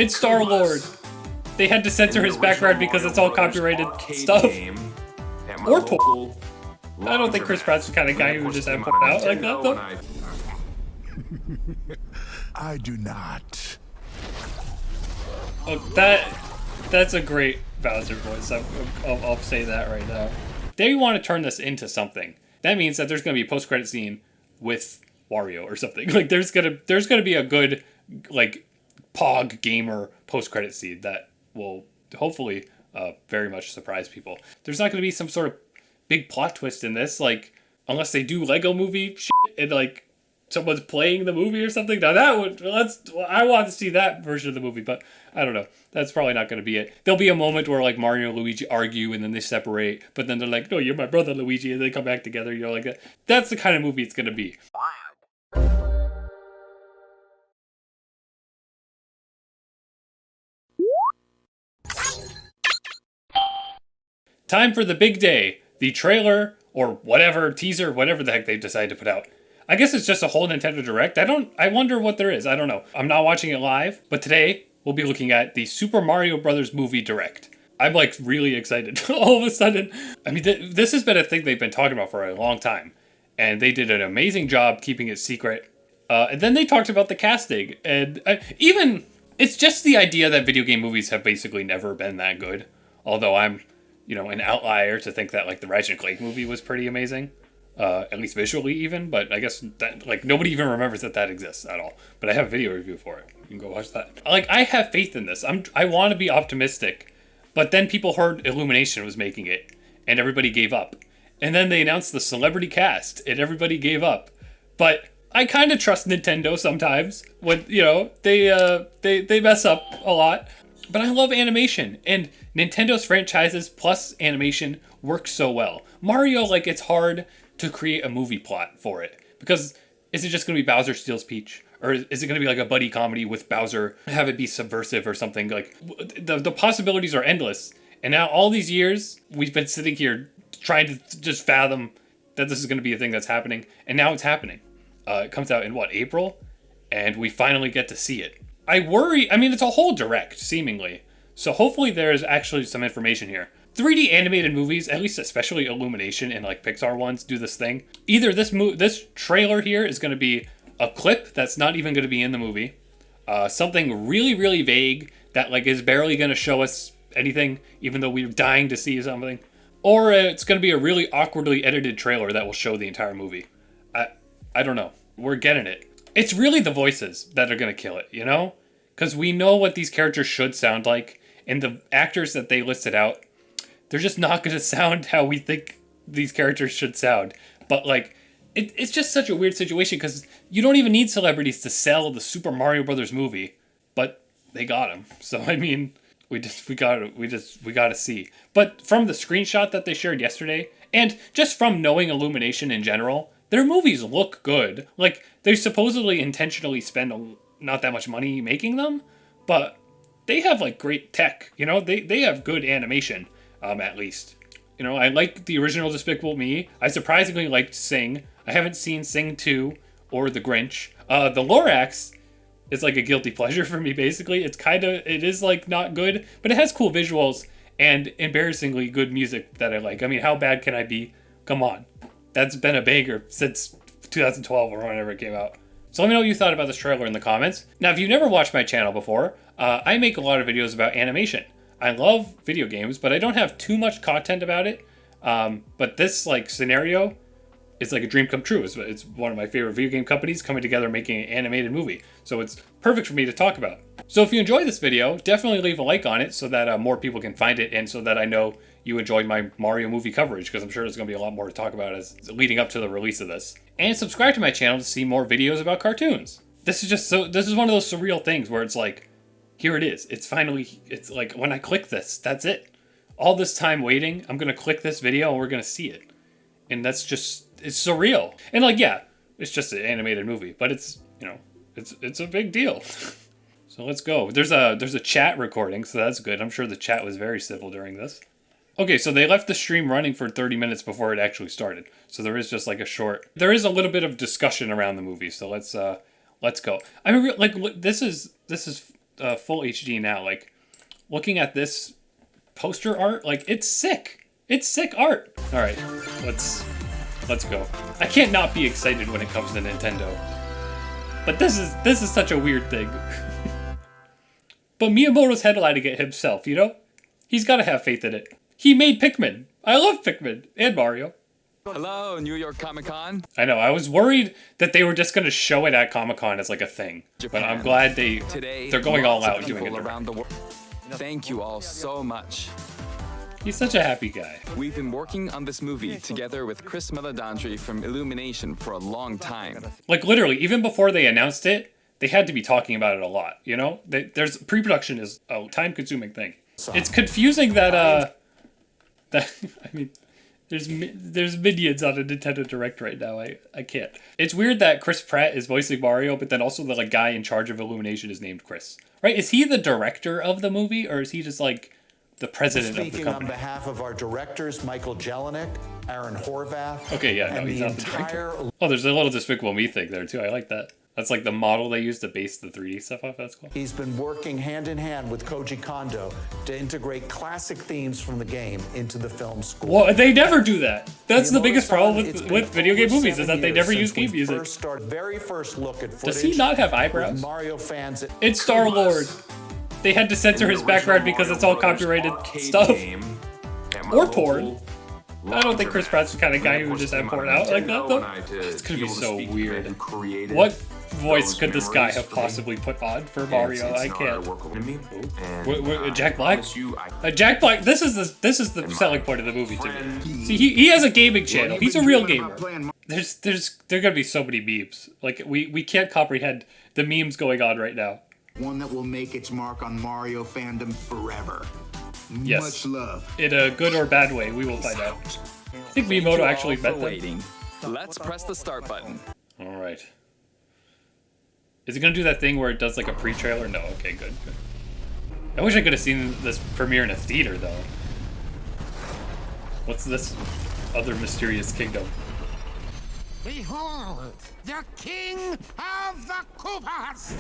It's Star-Lord. They had to censor his background because it's all copyrighted stuff. Or toy. I don't think Chris Pratt's the kind of guy who would just have put it out like that, though. I do not. Oh, that's a great Bowser voice. I'll say that right now. They want to turn this into something. That means that there's going to be a post-credit scene with Wario or something. Like there's gonna be a good like Pog gamer post-credit scene that will hopefully very much surprise people. There's not going to be some sort of big plot twist in this, like unless they do Lego Movie shit and like someone's playing the movie or something. Now I want to see that version of the movie, but I don't know. That's probably not going to be it. There'll be a moment where like Mario and Luigi argue and then they separate, but then they're like, "No, you're my brother, Luigi," and they come back together. You know, like that. That's the kind of movie it's going to be. Time for the big day. The trailer or whatever teaser, whatever the heck they decide to put out. I guess it's just a whole Nintendo Direct. I wonder what there is. I don't know. I'm not watching it live, but today we'll be looking at the Super Mario Brothers movie Direct. I'm like really excited all of a sudden. I mean, this has been a thing they've been talking about for a long time, and they did an amazing job keeping it secret. And then they talked about the casting, and even it's just the idea that video game movies have basically never been that good. Although I'm, an outlier to think that like the Ratchet and Clank movie was pretty amazing. At least visually even, but I guess that like nobody even remembers that exists at all. But I have a video review for it. You can go watch that. Like I have faith in this. I want to be optimistic, but then people heard Illumination was making it, and everybody gave up. And then they announced the celebrity cast, and everybody gave up. But I kind of trust Nintendo sometimes when they mess up a lot. But I love animation, and Nintendo's franchises plus animation work so well. Mario, like it's hard to create a movie plot for it, because is it just going to be Bowser steals Peach, or is it going to be like a buddy comedy with Bowser, have it be subversive or something? Like the possibilities are endless, and now all these years we've been sitting here trying to just fathom that this is going to be a thing that's happening, and now it's happening. It comes out in April, and we finally get to see it. I mean it's a whole direct seemingly, so hopefully there's actually some information here. 3D animated movies, at least especially Illumination and like Pixar ones, do this thing. Either this trailer here is going to be a clip that's not even going to be in the movie, something really, really vague that like is barely going to show us anything, even though we're dying to see something, or it's going to be a really awkwardly edited trailer that will show the entire movie. I don't know. We're getting it. It's really the voices that are going to kill it, because we know what these characters should sound like, and the actors that they listed out, they're just not going to sound how we think these characters should sound. But like, it's just such a weird situation because you don't even need celebrities to sell the Super Mario Brothers movie, but they got them. So I mean, we got to see. But from the screenshot that they shared yesterday, and just from knowing Illumination in general, their movies look good. Like they supposedly intentionally spend not that much money making them, but they have like great tech. They have good animation. At least. I like the original Despicable Me. I surprisingly liked Sing. I haven't seen Sing 2 or The Grinch. The Lorax is like a guilty pleasure for me, basically. It is like not good, but it has cool visuals and embarrassingly good music that I like. I mean, how bad can I be? Come on. That's been a banger since 2012 or whenever it came out. So let me know what you thought about this trailer in the comments. Now, if you've never watched my channel before, I make a lot of videos about animation. I love video games, but I don't have too much content about it. But this like scenario is like a dream come true. It's one of my favorite video game companies coming together making an animated movie. So it's perfect for me to talk about. So if you enjoyed this video, definitely leave a like on it so that more people can find it, and so that I know you enjoyed my Mario movie coverage, because I'm sure there's going to be a lot more to talk about as leading up to the release of this. And subscribe to my channel to see more videos about cartoons. This is one of those surreal things where it's like, here it is. It's like when I click this, that's it. All this time waiting, I'm going to click this video and we're going to see it. And it's surreal. And like, yeah, it's just an animated movie, but it's a big deal. So let's go. There's a chat recording, so that's good. I'm sure the chat was very civil during this. Okay, so they left the stream running for 30 minutes before it actually started. So there is just like there is a little bit of discussion around the movie. So let's go. I mean, like this is full HD now. Like, looking at this poster art, like, it's sick. It's sick art. All right, let's go. I can't not be excited when it comes to Nintendo. But this is such a weird thing. But Miyamoto's headlining it himself, you know? He's got to have faith in it. He made Pikmin. I love Pikmin and Mario. Hello, New York Comic Con. I know, I was worried that they were just going to show it at Comic Con as like a thing. Japan. But I'm glad Today, they're going all lots of out doing it. people around the world. Thank you all so much. He's such a happy guy. We've been working on this movie together with Chris Meledandri from Illumination for a long time. Like, literally, even before they announced it, they had to be talking about it a lot, you know? There's pre-production is a time-consuming thing. It's confusing that I mean, there's minions on a Nintendo Direct right now. I can't. It's weird that Chris Pratt is voicing Mario, but then also the like guy in charge of Illumination is named Chris. Right? Is he the director of the movie, or is he just like the president of the company? Speaking on behalf of our directors, Michael Jelinek, Aaron Horvath. Okay, yeah, no, he's not the director. Oh, there's a little Despicable Me thing there too. I like that. That's like the model they use to base the 3D stuff off. That's cool. He's been working hand in hand with Koji Kondo to integrate classic themes from the game into the film score. Well, they never do that. That's the biggest problem with video game movies is that they never use game music. Very first look at footage. Does he not have eyebrows? Mario fans. It's Star-Lord. They had to censor his background because it's all copyrighted stuff. Or porn. I don't think Chris Pratt's the kind of guy who would just have porn out like that, though. It's gonna be so weird. What voice could this guy have possibly put on for Mario? I can't. Jack Black? Jack Black. This is the selling point of the movie to me. See, he has a gaming channel. He's a real gamer. There are gonna be so many memes. Like we can't comprehend the memes going on right now. One that will make its mark on Mario fandom forever. Yes. Much love. In a good or bad way, we will find out. I think Miyamoto actually met them. Let's press the start button. All right. Is it gonna do that thing where it does like a pre-trailer? No. Okay, good. I wish I could have seen this premiere in a theater though. What's this other mysterious kingdom? Behold, the king of the Koopas!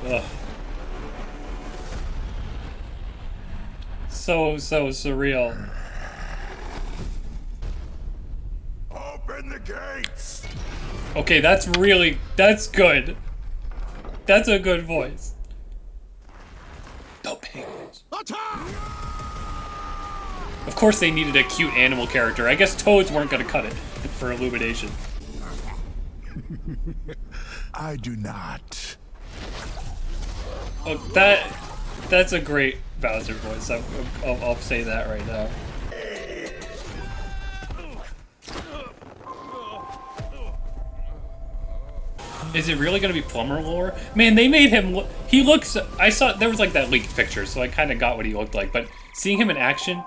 Ugh. So surreal. Open the gates. Okay, that's good. That's a good voice. The penguins. Of course they needed a cute animal character. I guess toads weren't gonna cut it for Illumination. I do not. Oh, that's a great Bowser voice. I'll say that right now. Is it really gonna be Plumber Lore? Man, they made him look. He looks. I saw there was like that leaked picture, so I kind of got what he looked like. But seeing him in action,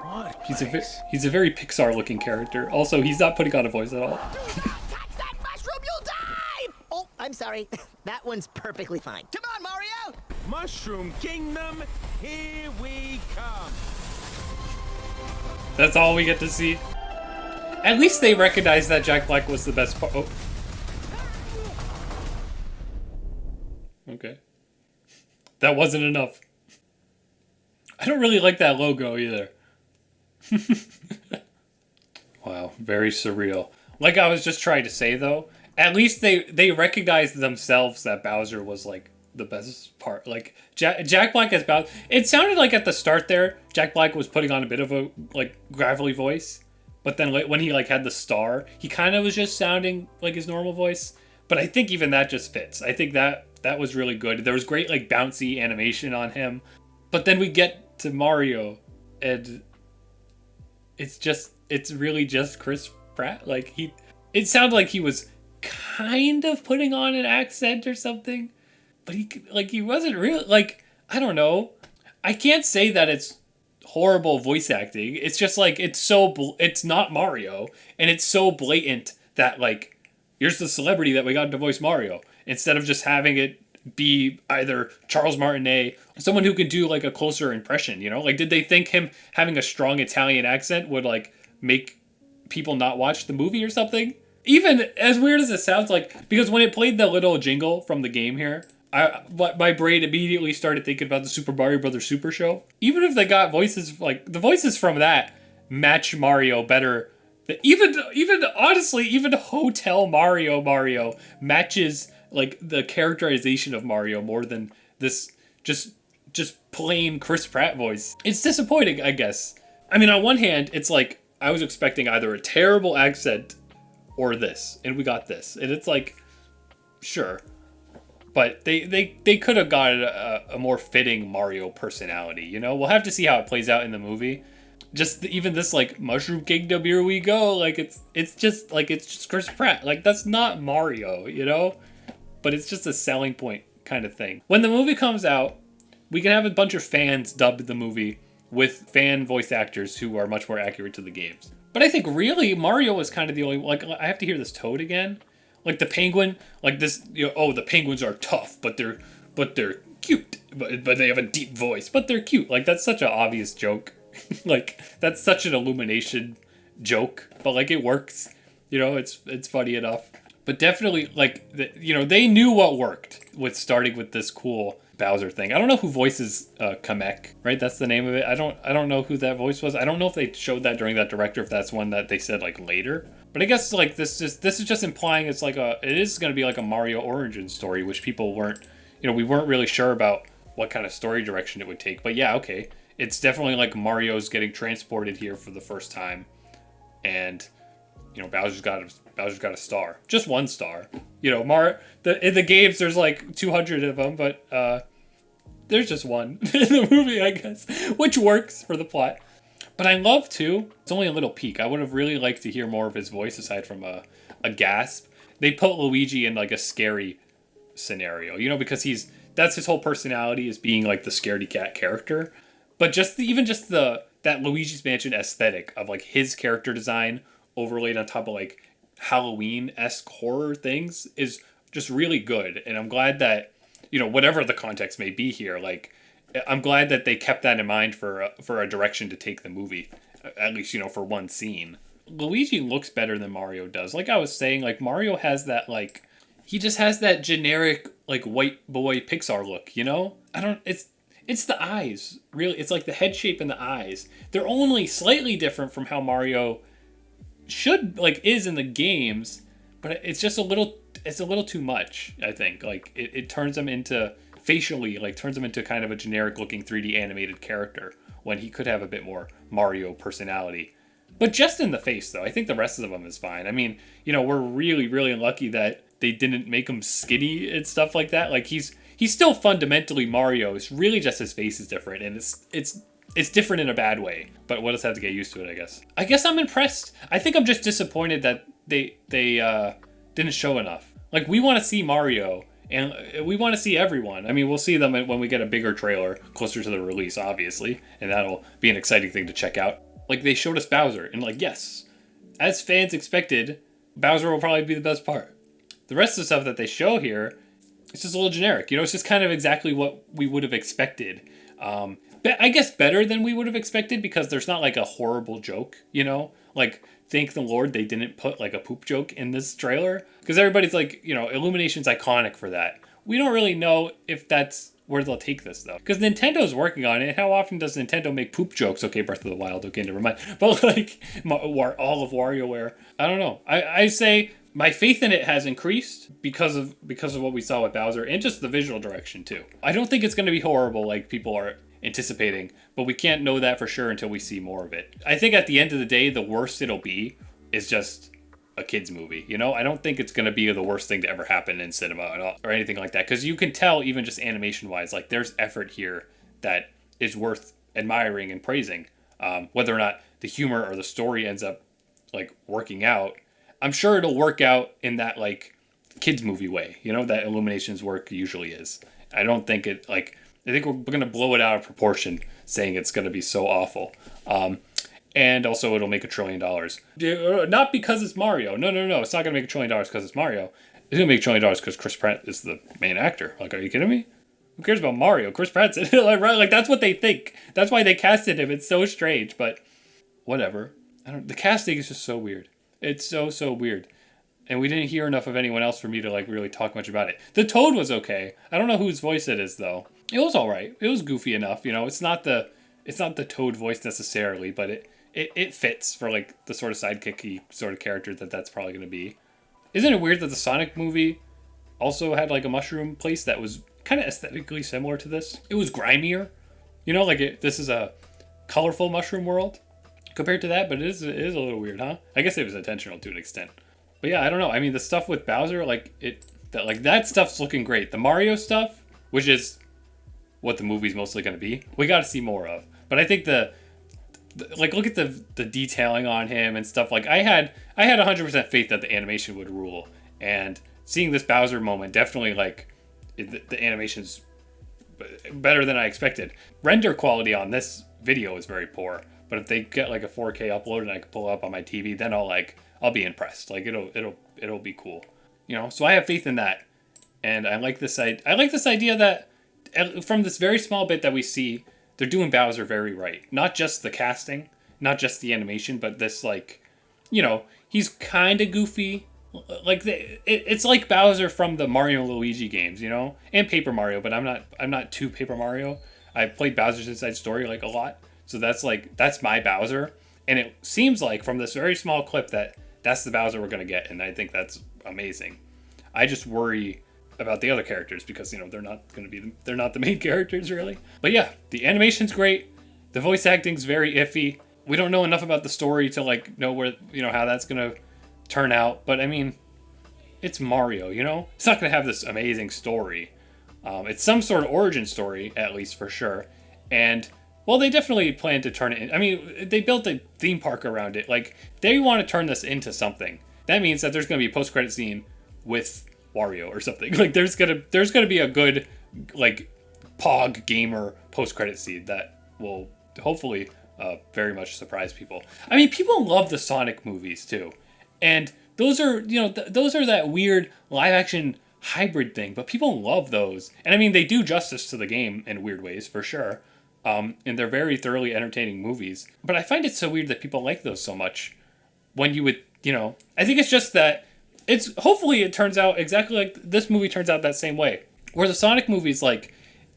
he's a very Pixar-looking character. Also, he's not putting on a voice at all. Touch that mushroom, you'll die! Oh, I'm sorry. That one's perfectly fine. Come on, Mario! Mushroom Kingdom, here we come! That's all we get to see. At least they recognized that Jack Black was the best part. Oh. Okay. That wasn't enough. I don't really like that logo either. Wow, very surreal. Like I was just trying to say though, at least they recognized themselves that Bowser was like the best part. Like Jack Black as Bowser. It sounded like at the start there, Jack Black was putting on a bit of a like gravelly voice, but then when he like had the star, he kind of was just sounding like his normal voice. But I think even that just fits. I think that was really good. There was great like bouncy animation on him. But then we get to Mario and it's really just Chris Pratt. Like it sounded like he was kind of putting on an accent or something, but he wasn't real. Like, I don't know. I can't say that it's horrible voice acting. It's just like it's not Mario, and it's so blatant that like here's the celebrity that we got to voice Mario instead of just having it be either Charles Martinet, someone who could do like a closer impression, you know? Like, did they think him having a strong Italian accent would like make people not watch the movie or something? Even as weird as it sounds, like, because when it played the little jingle from the game here, my brain immediately started thinking about the Super Mario Brothers Super Show. Even if they got voices, like, the voices from that match Mario better. Even honestly, even Hotel Mario matches, like, the characterization of Mario more than this just plain Chris Pratt voice. It's disappointing, I guess. I mean, on one hand, it's like, I was expecting either a terrible accent or this, and we got this. And it's like, sure. But they could have got a more fitting Mario personality, you know? We'll have to see how it plays out in the movie. Just even this, like, Mushroom Kingdom, here we go. Like, it's just Chris Pratt. Like, that's not Mario, you know? But it's just a selling point kind of thing. When the movie comes out, we can have a bunch of fans dub the movie with fan voice actors who are much more accurate to the games. But I think really Mario is kind of the only, like, I have to hear this Toad again. Like the penguin, like this, you know, oh, the penguins are tough, but they're cute. But they have a deep voice, but they're cute. Like, that's such an obvious joke. Like, that's such an Illumination joke, but like, it works. You know, it's funny enough. But definitely, like, you know, they knew what worked with starting with this cool Bowser thing. I don't know who voices Kamek, right? That's the name of it. I don't know who that voice was. I don't know if they showed that during that director, if that's one that they said like later. But I guess like this is just implying it's like it is going to be like a Mario origin story, which people weren't, you know, we weren't really sure about what kind of story direction it would take. But yeah, okay, it's definitely like Mario's getting transported here for the first time, and you know, Bowser's got a star, just one star. You know, in the games there's like 200 of them, but there's just one in the movie, I guess, which works for the plot. But I love too. It's only a little peek. I would have really liked to hear more of his voice aside from a gasp. They put Luigi in like a scary scenario, you know, because that's his whole personality, is being like the scaredy cat character. But that Luigi's Mansion aesthetic of like his character design overlaid on top of like Halloween-esque horror things is just really good. And I'm glad that, you know, whatever the context may be here, like, I'm glad that they kept that in mind for a direction to take the movie, at least, you know, for one scene. Luigi looks better than Mario does. Like I was saying, like, Mario has that, like, he just has that generic, like, white boy Pixar look, you know? It's the eyes, really. It's like the head shape and the eyes. They're only slightly different from how Mario is in the games, but it's just a little too much, I think. Like, it turns him into, facially, like, turns him into kind of a generic looking 3D animated character when he could have a bit more Mario personality. But just in the face, though. I think the rest of them is fine. I mean, you know, we're really, really lucky that they didn't make him skinny and stuff like that. Like, he's still fundamentally Mario. It's really just his face is different, and it's different in a bad way. But we'll just have to get used to it, I guess. I guess I'm impressed. I think I'm just disappointed that they didn't show enough. Like, we want to see Mario, and we want to see everyone. I mean, we'll see them when we get a bigger trailer closer to the release, obviously, and that'll be an exciting thing to check out. Like, they showed us Bowser, and like, yes, as fans expected, Bowser will probably be the best part. The rest of the stuff that they show here, it's just a little generic. You know, it's just kind of exactly what we would have expected. I guess better than we would have expected, because there's not like a horrible joke, you know? Like, thank the Lord they didn't put like a poop joke in this trailer, because everybody's like, you know, Illumination's iconic for that. We don't really know if that's where they'll take this, though, because Nintendo's working on it. How often does Nintendo make poop jokes? Okay, Breath of the Wild, okay, never mind. But like all of WarioWare, I don't know. I say my faith in it has increased because of what we saw with Bowser, and just the visual direction too. I don't think it's going to be horrible like people are anticipating, but we can't know that for sure until we see more of it. I think at the end of the day, the worst it'll be is just a kid's movie, you know? I don't think it's going to be the worst thing to ever happen in cinema at all, or anything like that, because you can tell, even just animation wise, like, there's effort here that is worth admiring and praising. Whether or not the humor or the story ends up like working out, I'm sure it'll work out in that like kids movie way, you know, that Illumination's work usually is. I don't think it, like, I think we're going to blow it out of proportion saying it's going to be so awful. And also it'll make $1 trillion. Not because it's Mario. No. It's not going to make $1 trillion because it's Mario. It's going to make $1 trillion because Chris Pratt is the main actor. Like, are you kidding me? Who cares about Mario? Chris Pratt's in it. Like, that's what they think. That's why they casted him. It's so strange, but whatever. The casting is just so weird. It's so weird. And we didn't hear enough of anyone else for me to like really talk much about it. The Toad was okay. I don't know whose voice it is though. It was all right. It was goofy enough, you know. It's not the Toad voice necessarily, but it fits for like the sort of sidekicky sort of character that's probably going to be. Isn't it weird that the Sonic movie also had like a mushroom place that was kind of aesthetically similar to this? It was grimier, you know, like this is a colorful mushroom world compared to that, but it is a little weird, huh? I guess it was intentional to an extent. But yeah, I don't know. I mean, the stuff with Bowser, that stuff's looking great. The Mario stuff, which is what the movie's mostly going to be, we got to see more of. But I think look at the detailing on him and stuff. Like I had 100% faith that the animation would rule, and seeing this Bowser moment definitely the animation's better than I expected. Render quality on this video is very poor, but if they get like a 4K upload and I can pull it up on my TV, then I'll be impressed. Like it'll be cool, you know. So I have faith in that, and I like this idea that from this very small bit that we see, they're doing Bowser very right. Not just the casting, not just the animation, but this he's kind of goofy. Like it's like Bowser from the Mario and Luigi games, you know, and Paper Mario. But I'm not too Paper Mario. I played Bowser's Inside Story like a lot, so that's my Bowser. And it seems like from this very small clip that's the Bowser we're gonna get, and I think that's amazing. I just worry about the other characters because they're not the main characters really. But yeah, the animation's great. The voice acting's very iffy. We don't know enough about the story to know where how that's gonna turn out. But I mean, it's Mario. It's not gonna have this amazing story. It's some sort of origin story at least for sure. And well, they definitely plan to turn it in. I mean, they built a theme park around it. Like, they want to turn this into something. That means that there's going to be a post-credit scene with Wario or something. Like, there's gonna be a good, Pog gamer post-credit scene that will hopefully very much surprise people. I mean, people love the Sonic movies, too. And those are, those are that weird live-action hybrid thing. But people love those. And, I mean, they do justice to the game in weird ways, for sure. And they're very thoroughly entertaining movies. But I find it so weird that people like those so much when you would, I think it's just that hopefully it turns out exactly like this movie turns out that same way. Where the Sonic movies,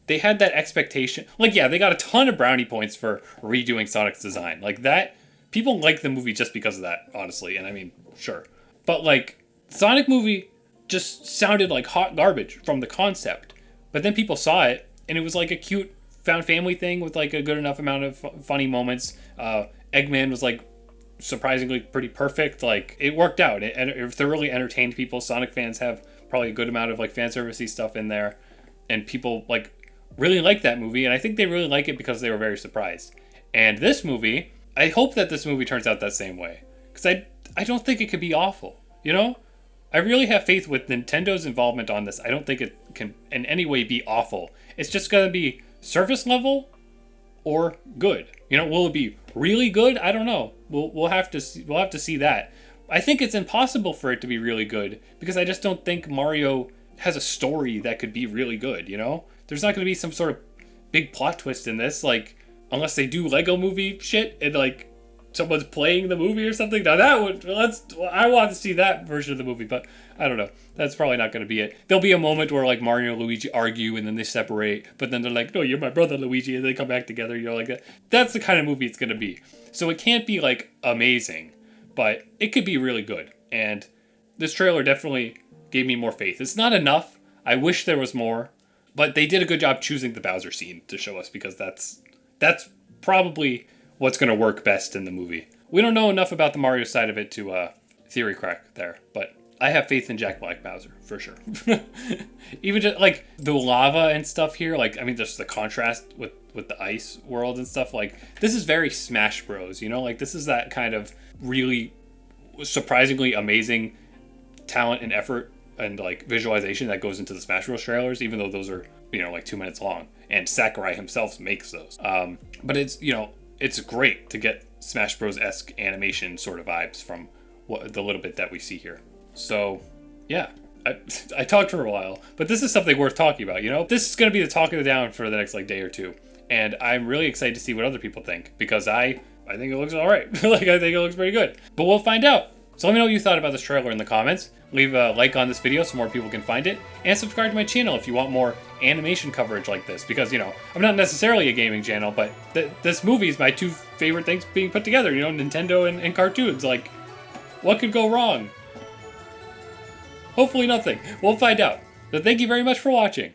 they had that expectation. Yeah, they got a ton of brownie points for redoing Sonic's design. That, people like the movie just because of that, honestly. And I mean, sure. But Sonic movie just sounded like hot garbage from the concept. But then people saw it and it was a cute found family thing with a good enough amount of funny moments. Eggman was surprisingly pretty perfect. It worked out. It thoroughly entertained people. Sonic fans have probably a good amount of fan servicey stuff in there, and people really like that movie. And I think they really like it because they were very surprised. And this movie, I hope that this movie turns out that same way, because I don't think it could be awful. I really have faith with Nintendo's involvement on this. I don't think it can in any way be awful. It's just gonna be surface level or good. Will it be really good? I don't know. We'll have to see that. I think it's impossible for it to be really good because I just don't think Mario has a story that could be really good. There's not going to be some sort of big plot twist in this, unless they do Lego movie shit and someone's playing the movie or something. Now I want to see that version of the movie, but I don't know. That's probably not going to be it. There'll be a moment where Mario and Luigi argue and then they separate, but then they're like, no, you're my brother, Luigi, and they come back together. That. That's the kind of movie it's going to be. So it can't be amazing, but it could be really good. And this trailer definitely gave me more faith. It's not enough. I wish there was more, but they did a good job choosing the Bowser scene to show us because that's probably what's going to work best in the movie. We don't know enough about the Mario side of it to theory crack there, but I have faith in Jack Black Bowser, for sure. Even just, the lava and stuff here, just the contrast with the ice world and stuff, this is very Smash Bros, this is that kind of really surprisingly amazing talent and effort and, visualization that goes into the Smash Bros trailers, even though those are, 2 minutes long. And Sakurai himself makes those. But it's, it's great to get Smash Bros-esque animation sort of vibes from the little bit that we see here. So, yeah, I talked for a while, but this is something worth talking about, This is going to be the talk of the town for the next, day or two. And I'm really excited to see what other people think, because I think it looks all right. I think it looks pretty good. But we'll find out. So let me know what you thought about this trailer in the comments. Leave a like on this video so more people can find it. And subscribe to my channel if you want more animation coverage like this. Because, you know, I'm not necessarily a gaming channel, but this movie is my two favorite things being put together. You know, Nintendo and cartoons. Like, what could go wrong? Hopefully nothing. We'll find out. So thank you very much for watching.